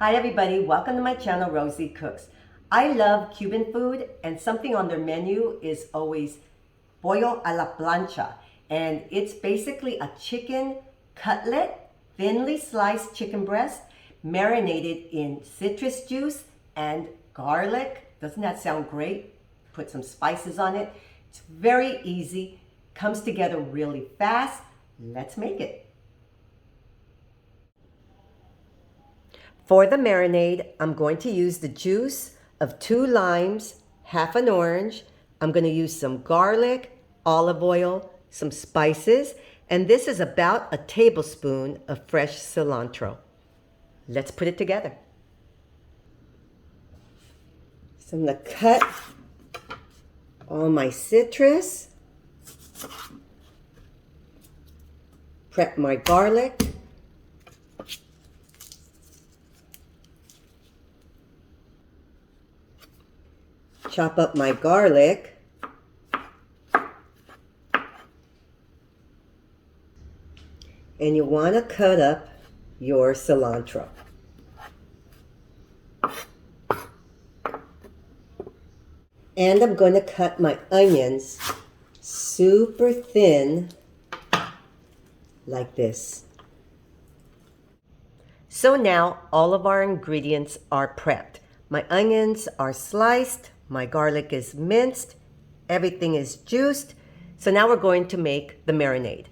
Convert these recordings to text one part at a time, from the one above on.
Hi everybody, welcome to my channel, Rosie Cooks. I love Cuban food and something on their menu is always Pollo a la Plancha. And it's basically a chicken cutlet, thinly sliced chicken breast, marinated in citrus juice and garlic. Doesn't that sound great? Put some spices on it. It's very easy, comes together really fast. Let's make it. For the marinade, I'm going to use the juice of 2 limes, half an orange. I'm going to use some garlic, olive oil, some spices, and this is about a tablespoon of fresh cilantro. Let's put it together. So I'm going to cut all my citrus, prep my garlic, chop up my garlic, and you want to cut up your cilantro. And I'm going to cut my onions super thin like this. So now all of our ingredients are prepped. My onions are sliced, my garlic is minced, everything is juiced. So now we're going to make the marinade.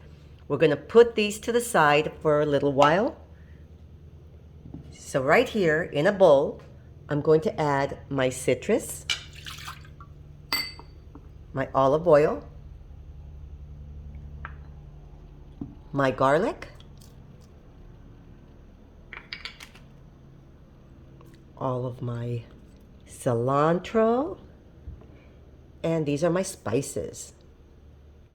We're going to put these to the side for a little while. So right here in a bowl, I'm going to add my citrus, my olive oil, my garlic, all of my cilantro, and these are my spices.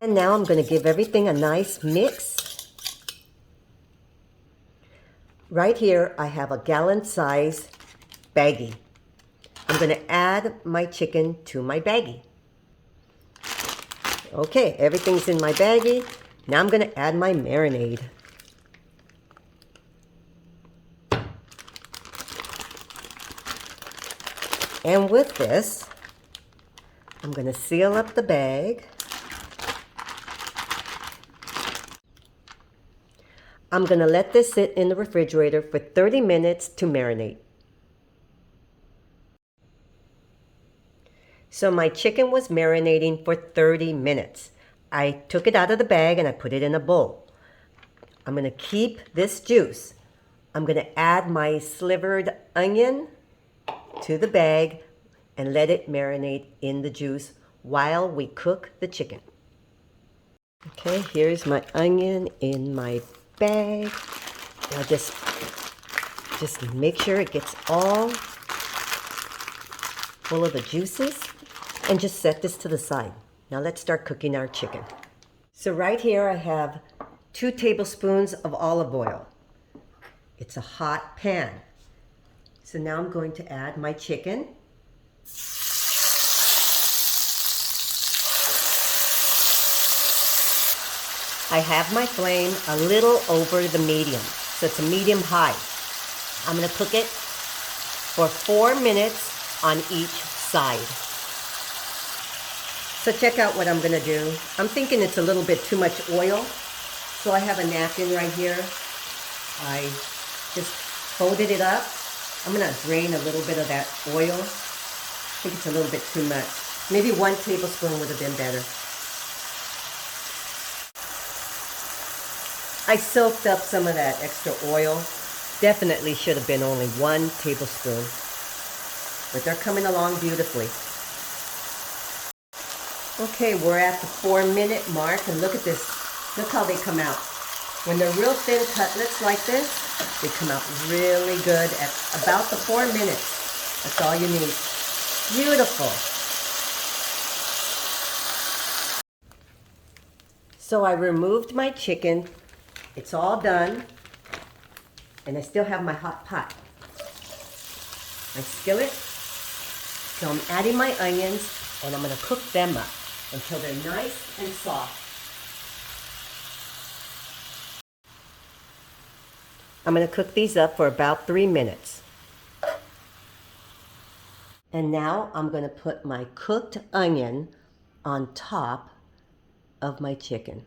And now I'm going to give everything a nice mix. Right here I have a gallon-size baggie. I'm going to add my chicken to my baggie. Okay, everything's in my baggie. Now I'm going to add my marinade. And with this, I'm going to seal up the bag. I'm going to let this sit in the refrigerator for 30 minutes to marinate. So my chicken was marinating for 30 minutes. I took it out of the bag and I put it in a bowl. I'm going to keep this juice. I'm going to add my slivered onion to the bag and let it marinate in the juice while we cook the chicken. Okay, here's my onion in my bag. Now just make sure it gets all full of the juices and just set this to the side. Now let's start cooking our chicken. So right here I have 2 tablespoons of olive oil. It's a hot pan. So now I'm going to add my chicken. I have my flame a little over the medium, so it's a medium high. I'm going to cook it for 4 minutes on each side. So check out what I'm going to do. I'm thinking it's a little bit too much oil, so I have a napkin right here. I just folded it up. I'm going to drain a little bit of that oil. I think it's a little bit too much. Maybe 1 tablespoon would have been better. I soaked up some of that extra oil. Definitely should have been only 1 tablespoon. But they're coming along beautifully. Okay, we're at the 4-minute mark, and look at this. Look how they come out. When they're real thin cutlets like this, they come out really good at about the 4 minutes. That's all you need. Beautiful. So I removed my chicken. It's all done. And I still have my hot pot. My skillet. So I'm adding my onions, and I'm going to cook them up until they're nice and soft. I'm going to cook these up for about 3 minutes. And now I'm going to put my cooked onion on top of my chicken.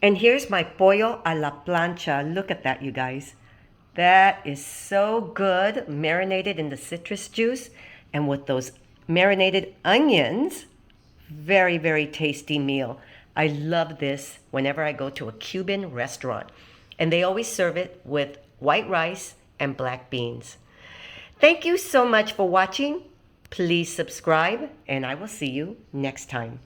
And here's my pollo a la plancha. Look at that, you guys. That is so good, marinated in the citrus juice and with those marinated onions. Very, very tasty meal. I love this whenever I go to a Cuban restaurant. And they always serve it with white rice and black beans. Thank you so much for watching. Please subscribe, and I will see you next time.